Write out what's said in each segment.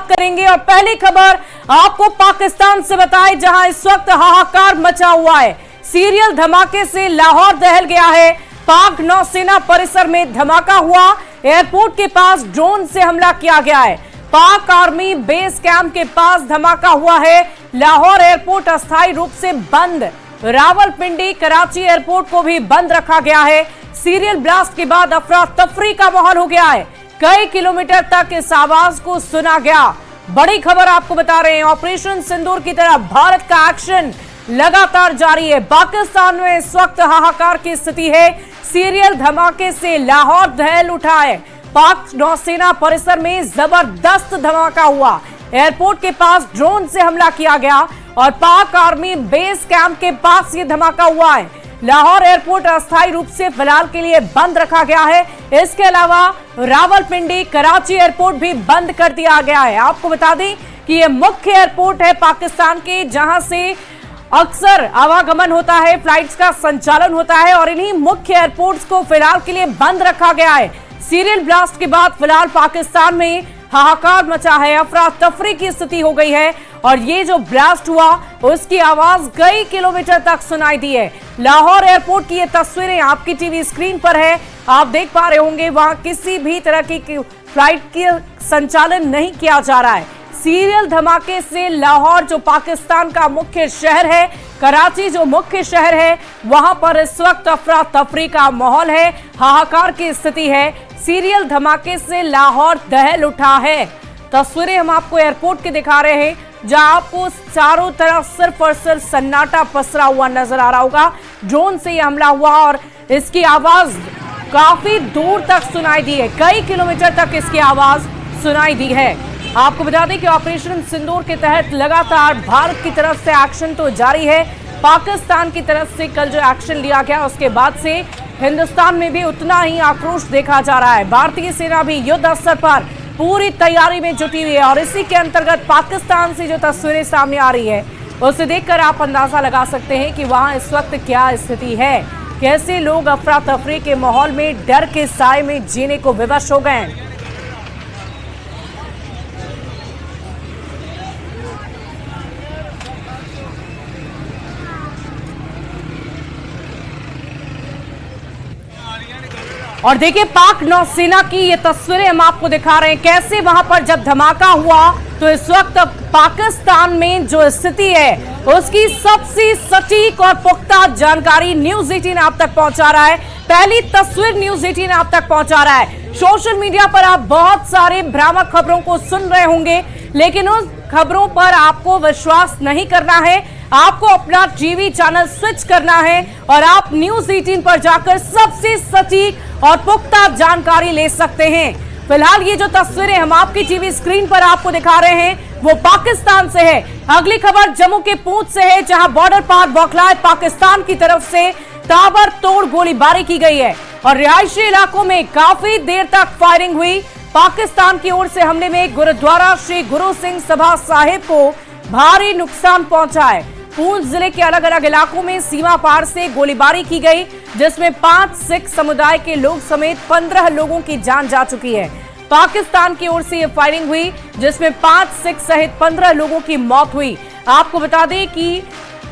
करेंगे। और पहली खबर आपको पाकिस्तान से बताए, जहां इस वक्त हाहाकार मचा हुआ है। सीरियल धमाके से लाहौर दहल गया है। पाक नौसेना परिसर में धमाका हुआ। एयरपोर्ट के पास ड्रोन से हमला किया गया है। पाक आर्मी बेस कैंप के पास धमाका हुआ है। लाहौर एयरपोर्ट अस्थायी रूप से बंद। रावलपिंडी कराची एयरपोर्ट को भी बंद रखा गया है। सीरियल ब्लास्ट के बाद अफरा तफरी का माहौल हो गया है। कई किलोमीटर तक इस आवाज को सुना गया। बड़ी खबर आपको बता रहे हैं, ऑपरेशन सिंदूर की तरह भारत का एक्शन लगातार जारी है। पाकिस्तान में इस वक्त हाहाकार की स्थिति है। सीरियल धमाके से लाहौर दहल उठा है। पाक नौसेना परिसर में जबरदस्त धमाका हुआ। एयरपोर्ट के पास ड्रोन से हमला किया गया और पाक आर्मी बेस कैंप के पास ये धमाका हुआ है। लाहौर एयरपोर्ट अस्थायी रूप से फिलहाल के लिए बंद रखा गया है। इसके अलावा रावलपिंडी कराची एयरपोर्ट भी बंद कर दिया गया है। आपको बता दें कि ये मुख्य एयरपोर्ट है पाकिस्तान के, जहां से अक्सर आवागमन होता है, फ्लाइट्स का संचालन होता है और इन्हीं मुख्य एयरपोर्ट्स को फिलहाल के लिए बंद रखा गया है। सीरियल ब्लास्ट के बाद फिलहाल पाकिस्तान में हाहाकार मचा है। अफरा तफरी की स्थिति हो गई है और ये जो ब्लास्ट हुआ उसकी आवाज कई किलोमीटर तक सुनाई दी है। लाहौर एयरपोर्ट की ये तस्वीरें आपकी टीवी स्क्रीन पर है, आप देख पा रहे होंगे। वहां किसी भी तरह की फ्लाइट की संचालन नहीं किया जा रहा है। सीरियल धमाके से लाहौर जो पाकिस्तान का मुख्य शहर है, कराची जो मुख्य शहर है, वहां पर इस वक्त अफरा तफरी का माहौल है, हाहाकार की स्थिति है। सीरियल धमाके से लाहौर दहल उठा है। तस्वीरें हम आपको एयरपोर्ट की दिखा रहे हैं, जहां आपको चारों तरफ सिर्फ और सिर्फ सन्नाटा पसरा हुआ नजर आ रहा होगा। ड्रोन से यह हमला हुआ और इसकी आवाज काफी दूर तक सुनाई दी है। कई किलोमीटर तक इसकी आवाज सुनाई दी है। आपको बता दें कि ऑपरेशन सिंदूर के तहत लगातार भारत की तरफ से एक्शन तो जारी है। पाकिस्तान की तरफ से कल जो एक्शन लिया गया उसके बाद से हिंदुस्तान में भी उतना ही आक्रोश देखा जा रहा है। भारतीय सेना भी युद्ध स्तर पर पूरी तैयारी में जुटी हुई है और इसी के अंतर्गत पाकिस्तान से जो तस्वीरें सामने आ रही है उसे देखकर आप अंदाजा लगा सकते हैं कि वहां इस वक्त क्या स्थिति है। कैसे लोग अफरा तफरी के माहौल में डर के साए में जीने को विवश हो गए हैं। और देखिए पाक नौसेना की ये तस्वीरें हम आपको दिखा रहे हैं, कैसे वहां पर जब धमाका हुआ तो इस वक्त पाकिस्तान में जो स्थिति है उसकी सबसे सटीक और पुख्ता जानकारी न्यूज 18 आप तक पहुंचा रहा है। पहली तस्वीर न्यूज 18 आप तक पहुंचा रहा है। सोशल मीडिया पर आप बहुत सारे भ्रामक खबरों को सुन रहे होंगे, लेकिन उस खबरों पर आपको विश्वास नहीं करना है। आपको अपना टीवी चैनल स्विच करना है और आप न्यूज 18 पर जाकर सबसे सटीक और पुख्ता जानकारी ले सकते हैं। फिलहाल ये जो तस्वीरें हम आपकी टीवी स्क्रीन पर आपको दिखा रहे हैं वो पाकिस्तान से है। अगली खबर जम्मू के पूंछ से है, जहां बॉर्डर पार बौखलाए पाकिस्तान की तरफ से ताबड़तोड़ गोलीबारी की गई है और रिहायशी इलाकों में काफी देर तक फायरिंग हुई। पाकिस्तान की ओर से हमले में गुरुद्वारा श्री गुरु सिंह सभा साहिब को भारी नुकसान पहुंचा है। पूंछ जिले के अलग अलग इलाकों में सीमा पार से गोलीबारी की गई, जिसमें 5 सिख समुदाय के लोग समेत 15 लोगों की जान जा चुकी है। पाकिस्तान की ओर से यह फायरिंग हुई, जिसमें 5 सिख सहित 15 लोगों की मौत हुई। आपको बता दें कि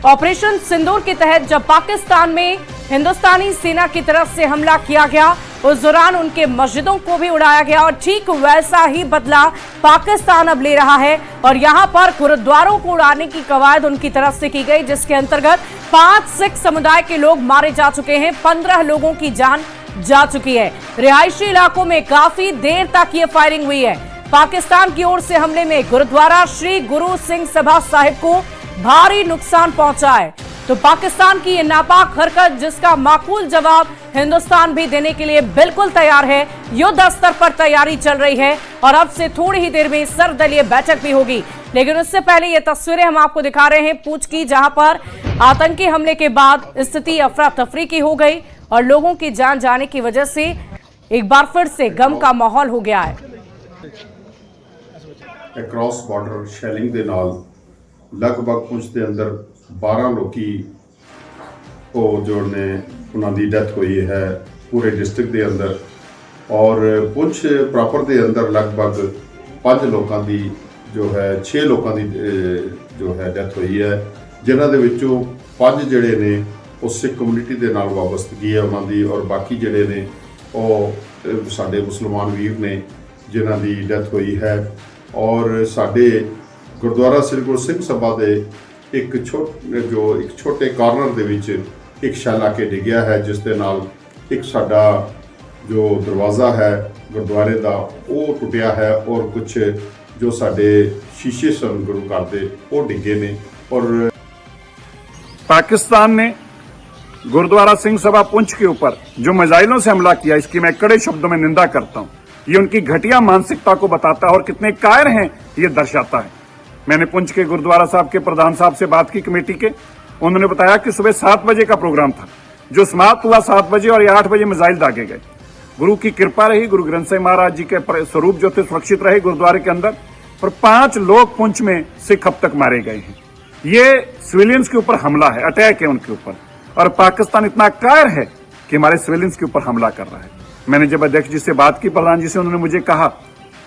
ऑपरेशन सिंदूर के तहत जब पाकिस्तान में हिंदुस्तानी सेना की तरफ से हमला किया गया, उस दौरान उनके मस्जिदों को भी उड़ाया गया और ठीक वैसा ही बदला पाकिस्तान अब ले रहा है और यहां पर गुरुद्वारों को उड़ाने की कवायद उनकी तरफ से की गई, जिसके अंतर्गत 5 सिख समुदाय के लोग मारे जा चुके हैं, 15 लोगों की जान जा चुकी है। रिहायशी इलाकों में काफी देर तक ये फायरिंग हुई है। पाकिस्तान की ओर से हमले में गुरुद्वारा श्री गुरु सिंह सभा साहिब को भारी नुकसान पहुंचा है। तो पाकिस्तान की ये नापाक हरकत, जिसका माकूल जवाब हिंदुस्तान भी देने के लिए बिल्कुल तैयार है। युद्ध स्तर पर तैयारी चल रही है और अब से थोड़ी ही देर में सर्वदलीय बैठक भी होगी। लेकिन उससे पहले ये तस्वीरें हम आपको दिखा रहे हैं पूंछ की, जहां पर आतंकी हमले के बाद स्थिति अफरा तफरी की हो गई और लोगों की जान जाने की वजह से एक बार फिर से गम का माहौल हो गया है। अक्रॉस बॉर्डर शैलिंग ਦੇ ਨਾਲ ਲਗਭਗ ਪੁੰਛ ਦੇ ਅੰਦਰ 12 ਲੋਕੀ जोड़ने उन्होंने डेथ हुई है पूरे डिस्ट्रिक्ट के अंदर और पुंछ प्रॉपर के अंदर लगभग 5 लोगों की ਜੋ ਹੈ 6 ਲੋਕਾਂ ਦੀ ਜੋ ਹੈ ਡੈਥ ਹੋਈ ਹੈ, ਜਿਨ੍ਹਾਂ ਦੇ ਵਿੱਚੋਂ 5 ਜਿਹੜੇ ਨੇ ਉਹ ਸਿੱਖ ਕਮਿਊਨਿਟੀ ਦੇ ਨਾਲ ਵਾਬਸਤਗੀ ਹੈ ਉਹਨਾਂ ਦੀ, ਔਰ ਬਾਕੀ ਜਿਹੜੇ ਨੇ ਉਹ ਸਾਡੇ ਮੁਸਲਮਾਨ ਵੀਰ ਨੇ ਜਿਨ੍ਹਾਂ ਦੀ ਡੈਥ ਹੋਈ ਹੈ। ਔਰ ਸਾਡੇ ਗੁਰਦੁਆਰਾ ਸ੍ਰੀ ਗੁਰੂ ਸਿੰਘ ਸਭਾ ਦੇ ਇੱਕ ਛੋਟੇ ਕਾਰਨਰ ਦੇ ਵਿੱਚ ਇੱਕ ਸ਼ੈਲ ਆ ਕੇ ਡਿੱਗਿਆ ਹੈ, ਜਿਸ ਦੇ ਨਾਲ ਇੱਕ ਸਾਡਾ ਜੋ ਦਰਵਾਜ਼ਾ ਹੈ ਗੁਰਦੁਆਰੇ ਦਾ ਉਹ ਟੁੱਟਿਆ ਹੈ, ਔਰ ਕੁਝ जो साडे शीशे सन गुरु घर दे वो डिगे ने। और पाकिस्तान ने गुरुद्वारा सिंह सभा पुंछ के ऊपर जो मिसाइलों से हमला किया, इसकी मैं कड़े शब्दों में निंदा करता हूं। ये उनकी घटिया मानसिकता को बताता है और कितने कायर हैं ये दर्शाता है। मैंने पुंछ के गुरुद्वारा साहब के प्रधान साहब से बात की कमेटी के, उन्होंने बताया कि सुबह 7 बजे का प्रोग्राम था जो समाप्त हुआ 7 बजे और 8 बजे मिसाइल दागे गए। गुरु की कृपा रही, गुरु ग्रंथ साहिब महाराज जी के स्वरूप जो थे सुरक्षित रहे गुरुद्वारे के अंदर, और 5 लोग पुंछ में सिख अब तक मारे गए हैं। ये सिविलियंस के ऊपर हमला है, अटैक है उनके ऊपर, और पाकिस्तान इतना कायर है कि हमारे सिविलियंस के ऊपर हमला कर रहा है। मैंने जब अध्यक्ष जी से बात की प्रधान जी से, उन्होंने मुझे कहा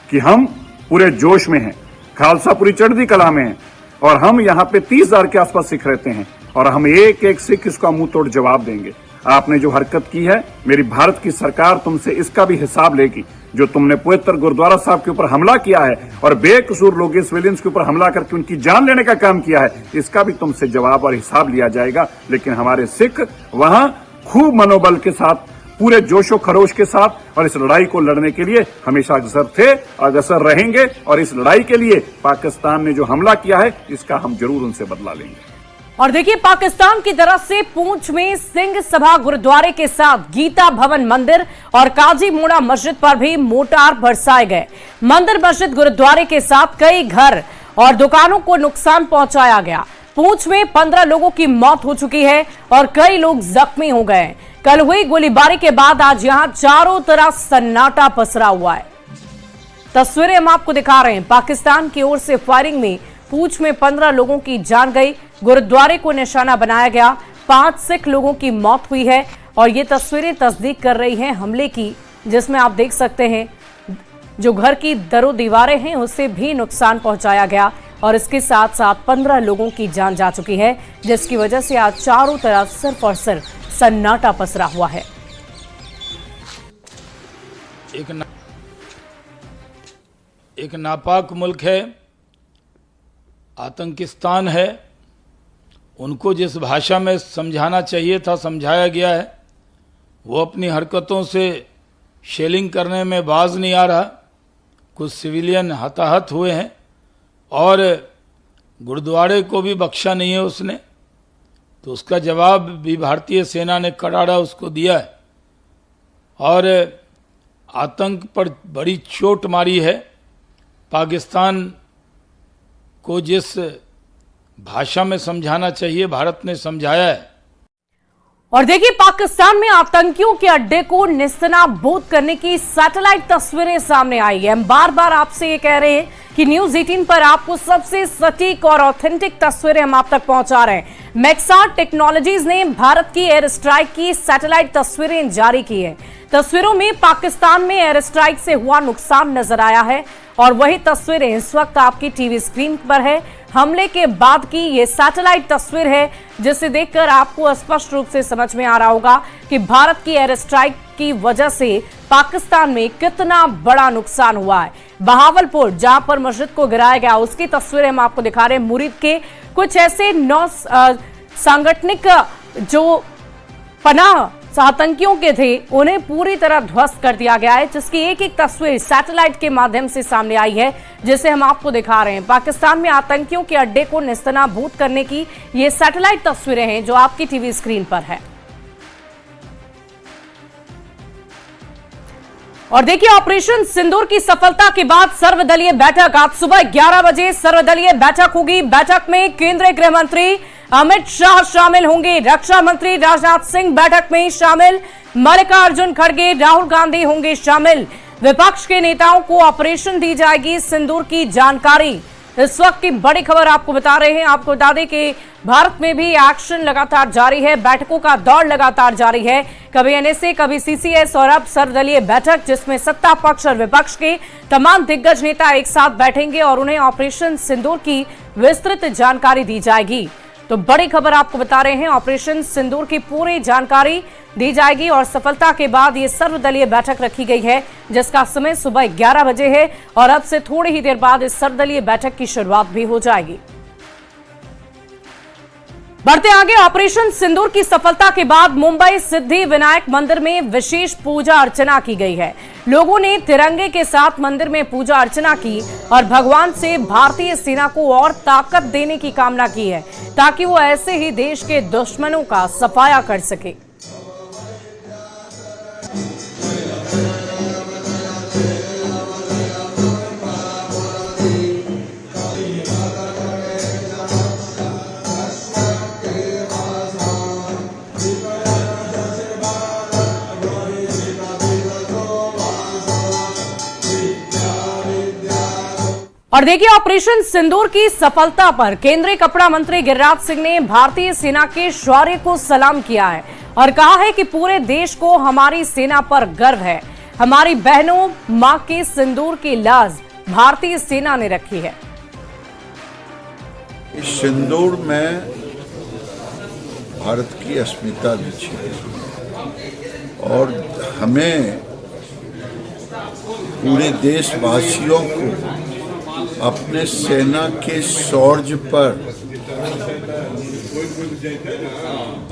कि हम पूरे जोश में हैं, खालसा पूरी चढ़ती कला में है, और हम यहाँ पे 30,000 के आसपास सिख रहते हैं और हम एक एक सिख इसका मुंह तोड़ जवाब देंगे। आपने जो हरकत की है, मेरी भारत की सरकार तुमसे इसका भी हिसाब लेगी। जो तुमने पवित्र गुरुद्वारा साहब के ऊपर हमला किया है और बेकसूर लोग सिविलियंस के ऊपर हमला करके उनकी जान लेने का काम किया है, इसका भी तुमसे जवाब और हिसाब लिया जाएगा। लेकिन हमारे सिख वहां खूब मनोबल के साथ, पूरे जोशो खरोश के साथ और इस लड़ाई को लड़ने के लिए हमेशा अग्रसर थे, अग्रसर रहेंगे, और इस लड़ाई के लिए पाकिस्तान ने जो हमला किया है इसका हम जरूर उनसे बदला लेंगे। और देखिए, पाकिस्तान की तरफ से पुंछ में सिंह सभा गुरुद्वारे के साथ गीता भवन मंदिर और काजी मोड़ा मस्जिद पर भी मोर्टार बरसाए गए। मंदिर, मस्जिद, गुरुद्वारे के साथ कई घर और दुकानों को नुकसान पहुंचाया गया। पुंछ में 15 लोगों की मौत हो चुकी है और कई लोग जख्मी हो गए। कल हुई गोलीबारी के बाद आज यहां चारों तरफ सन्नाटा पसरा हुआ है। तस्वीरें हम आपको दिखा रहे हैं। पाकिस्तान की ओर से फायरिंग में पुंछ में 15 लोगों की जान गई, गुरुद्वारे को निशाना बनाया गया, 5 सिख लोगों की मौत हुई है। और ये तस्वीरें तस्दीक कर रही हैं हमले की, जिसमें आप देख सकते हैं जो घर की दरो दीवारें हैं उससे भी नुकसान पहुंचाया गया, और इसके साथ साथ 15 लोगों की जान जा चुकी है, जिसकी वजह से आज चारों तरफ सिर्फ और सिर्फ सन्नाटा पसरा हुआ है। एक नापाक मुल्क है, आतंकिस्तान है। उनको जिस भाषा में समझाना चाहिए था समझाया गया है। वो अपनी हरकतों से शेलिंग करने में बाज नहीं आ रहा। कुछ सिविलियन हताहत हुए हैं और गुरुद्वारे को भी बख्शा नहीं है उसने, तो उसका जवाब भी भारतीय सेना ने करारा उसको दिया है। और आतंक पर बड़ी चोट मारी है। पाकिस्तान को जिस भाषा में समझाना चाहिए भारत ने समझाया है। और देखिए, पाकिस्तान में आतंकियों के अड्डे को निस्तेनाबूद करने की सैटेलाइट तस्वीरें सामने आई है। हम बार बार आपसे ये कह रहे हैं कि न्यूज 18 पर आपको सबसे सटीक और ऑथेंटिक तस्वीरें हम आप तक पहुंचा रहे हैं। मैक्सार टेक्नोलॉजीज ने भारत की एयर स्ट्राइक की सैटेलाइट तस्वीरें जारी की है। तस्वीरों में पाकिस्तान में एयर स्ट्राइक से हुआ नुकसान नजर आया है, और वही तस्वीरें इस वक्त आपकी टीवी स्क्रीन पर है। हमले के बाद की ये सैटेलाइट तस्वीर है, जिसे देखकर आपको स्पष्ट रूप से समझ में आ रहा होगा कि भारत की एयर स्ट्राइक की वजह से पाकिस्तान में कितना बड़ा नुकसान हुआ है। बहावलपुर, जहां पर मस्जिद को गिराया गया, उसकी तस्वीरें हम आपको दिखा रहे हैं। मुरीद के कुछ ऐसे 9 सांगठनिक जो पनाह आतंकियों के थे, उन्हें पूरी तरह ध्वस्त कर दिया गया है, जिसकी एक एक तस्वीर सैटेलाइट के माध्यम से सामने आई है, जिसे हम आपको दिखा रहे हैं। पाकिस्तान में आतंकियों के अड्डे को नेस्तनाबूद करने की ये सैटेलाइट तस्वीरें हैं जो आपकी टीवी स्क्रीन पर है। और देखिए, ऑपरेशन सिंदूर की सफलता के बाद सर्वदलीय बैठक आज सुबह 11 बजे सर्वदलीय बैठक होगी। बैठक में केंद्रीय गृह मंत्री अमित शाह शामिल होंगे, रक्षा मंत्री राजनाथ सिंह बैठक में शामिल, मल्लिकार्जुन खड़गे, राहुल गांधी होंगे शामिल। विपक्ष के नेताओं को ऑपरेशन दी जाएगी सिंदूर की जानकारी। इस वक्त की बड़ी खबर आपको बता रहे हैं। आपको बता दें कि भारत में भी एक्शन लगातार जारी है, बैठकों का दौर लगातार जारी है। कभी एनएसए, कभी सीसीएस और अब सर्वदलीय बैठक, जिसमें सत्ता पक्ष और विपक्ष के तमाम दिग्गज नेता एक साथ बैठेंगे और उन्हें ऑपरेशन सिंदूर की विस्तृत जानकारी दी जाएगी। तो बड़ी खबर आपको बता रहे हैं, ऑपरेशन सिंदूर की पूरी जानकारी दी जाएगी और सफलता के बाद ये सर्वदलीय बैठक रखी गई है, जिसका समय सुबह 11 बजे है और अब से थोड़ी ही देर बाद इस सर्वदलीय बैठक की शुरुआत भी हो जाएगी। बढ़ते आगे, ऑपरेशन सिंदूर की सफलता के बाद मुंबई सिद्धि विनायक मंदिर में विशेष पूजा अर्चना की गई है। लोगों ने तिरंगे के साथ मंदिर में पूजा अर्चना की और भगवान से भारतीय सेना को और ताकत देने की कामना की है, ताकि वो ऐसे ही देश के दुश्मनों का सफाया कर सके। और देखिए, ऑपरेशन सिंदूर की सफलता पर केंद्रीय कपड़ा मंत्री गिरिराज सिंह ने भारतीय सेना के शौर्य को सलाम किया है और कहा है कि पूरे देश को हमारी सेना पर गर्व है। हमारी बहनों मां के सिंदूर की लाज भारतीय सेना ने रखी है। इस सिंदूर में भारत की अस्मिता लिखी है और हमें पूरे देशवासियों को अपने सेना के शौर्य पर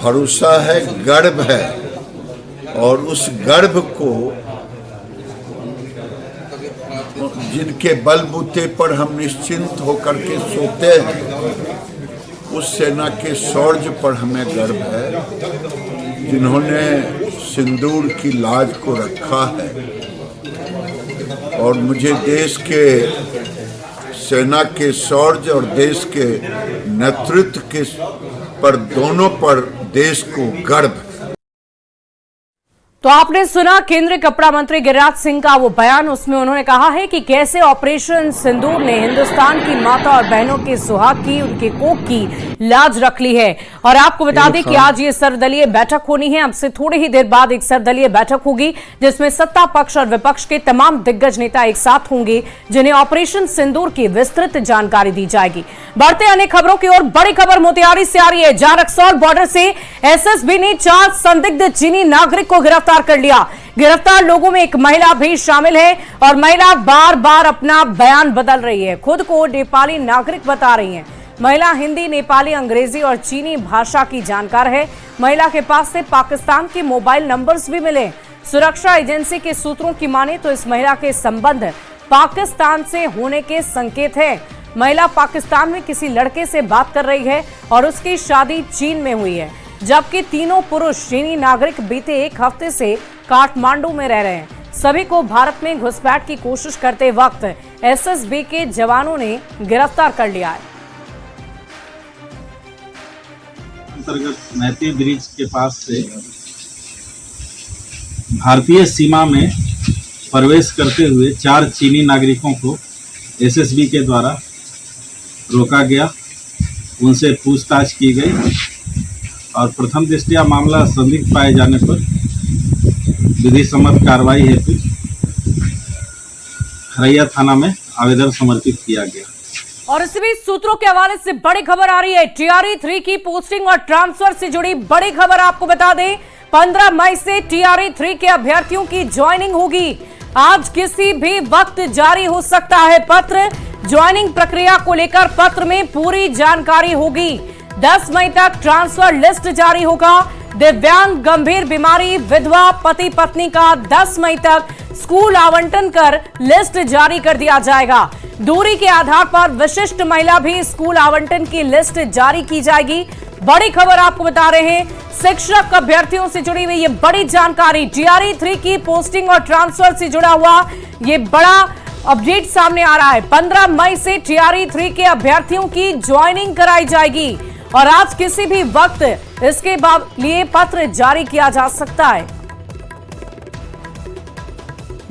भरोसा है, गर्व है और उस गर्व को जिनके बलबूते पर हम निश्चिंत होकर के सोते हैं, उस सेना के शौर्य पर हमें गर्व है, जिन्होंने सिंदूर की लाज को रखा है। और मुझे देश के सेना के शौर्य और देश के नेतृत्व के पर दोनों पर देश को गर्व। तो आपने सुना केंद्रीय कपड़ा मंत्री गिरिराज सिंह का वो बयान। उसमें उन्होंने कहा है कि कैसे ऑपरेशन सिंदूर ने हिंदुस्तान की माता और बहनों के सुहाग की, उनके कोख की लाज रख ली है। और आपको बता दें कि आज ये सर्वदलीय बैठक होनी है। अब से थोड़ी ही देर बाद एक सर्वदलीय बैठक होगी, जिसमें सत्ता पक्ष और विपक्ष के तमाम दिग्गज नेता एक साथ होंगे, जिन्हें ऑपरेशन सिंदूर की विस्तृत जानकारी दी जाएगी। बढ़ते अन्य खबरों की ओर, बड़ी खबर मोतिहारी से आ रही है, जहां रक्सौल बॉर्डर से एसएसबी ने 4 संदिग्ध चीनी नागरिक को गिरफ्तार कर लिया। गिरफ्तार लोगों में एक महिला भी शामिल है और महिला बार बार अपना बयान बदल रही है, खुद को नेपाली नागरिक बता रही है। महिला हिंदी, नेपाली, अंग्रेजी और चीनी भाषा की जानकार है। महिला के पास से पाकिस्तान के मोबाइल नंबर्स भी मिले। सुरक्षा एजेंसी के सूत्रों की माने तो इस महिला के संबंध पाकिस्तान से होने के संकेत है। महिला पाकिस्तान में किसी लड़के से बात कर रही है और उसकी शादी चीन में हुई है, जबकि तीनों पुरुष चीनी नागरिक बीते एक हफ्ते से काठमांडू में रह रहे हैं। सभी को भारत में घुसपैठ की कोशिश करते वक्त एसएसबी के जवानों ने गिरफ्तार कर लिया है। अंतर्गत मैती ब्रिज के पास से भारतीय सीमा में प्रवेश करते हुए 4 चीनी नागरिकों को एसएसबी के द्वारा रोका गया। उनसे पूछताछ की गई और प्रथम दृष्टया मामला संदिग्ध पाए जाने पर विधि सम्मत कार्रवाई हेतु खरैया थाना में आवेदन समर्पित किया गया। और इसी बीच सूत्रों के हवाले से बड़ी खबर आ रही है, टीआरई 3 की पोस्टिंग और ट्रांसफर से जुड़ी बड़ी खबर आपको बता दें। 15 मई से टीआरई 3 के अभ्यर्थियों की ज्वाइनिंग होगी। आज किसी भी वक्त जारी हो सकता है पत्र। ज्वाइनिंग प्रक्रिया को लेकर पत्र में पूरी जानकारी होगी। 10 मई तक ट्रांसफर लिस्ट जारी होगा। दिव्यांग, गंभीर बीमारी, विधवा, पति पत्नी का 10 मई तक स्कूल आवंटन कर लिस्ट जारी कर दिया जाएगा। दूरी के आधार पर विशिष्ट महिला भी स्कूल आवंटन की लिस्ट जारी की जाएगी। बड़ी खबर आपको बता रहे हैं, शिक्षक अभ्यर्थियों से जुड़ी हुई ये बड़ी जानकारी, टीआरई 3 की पोस्टिंग और ट्रांसफर से जुड़ा हुआ ये बड़ा अपडेट सामने आ रहा है। 15 मई से टीआरई 3 के अभ्यर्थियों की ज्वाइनिंग कराई जाएगी और आज किसी भी वक्त इसके लिए पत्र जारी किया जा सकता है।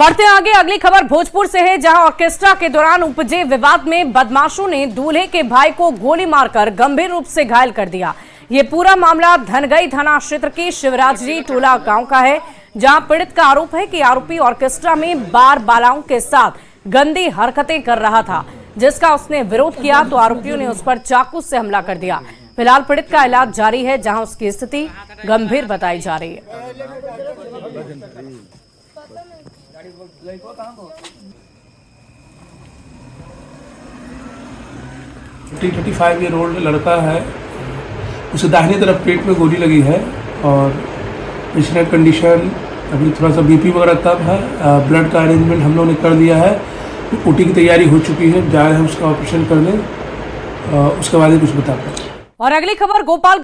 बढ़ते आगे, अगली खबर भोजपुर से है, जहां ऑर्केस्ट्रा के दौरान उपजे विवाद में बदमाशों ने दूल्हे के भाई को गोली मारकर गंभीर रूप से घायल कर दिया। ये पूरा मामला धनगई थाना क्षेत्र के शिवराजजी टोला गांव का है, जहां पीड़ित का आरोप है कि आरोपी ऑर्केस्ट्रा में बार बालाओं के साथ गंदी हरकतें कर रहा था, जिसका उसने विरोध किया तो आरोपियों ने उस पर चाकू से हमला कर दिया। फिलहाल पीड़ित का इलाज जारी है, जहां उसकी स्थिति गंभीर बताई जा रही है। 35-year-old लड़का है, उसे दाहिनी तरफ पेट में गोली लगी है और पेशेंट कंडीशन अभी थोड़ा सा बीपी वगैरह कम है। ब्लड का अरेंजमेंट हम लोगों ने कर दिया है, ओटी की तैयारी हो चुकी है, जा रहे हैं उसका ऑपरेशन करने, उसके बाद ही कुछ बता पाएंगे। और अगली खबर गोपाल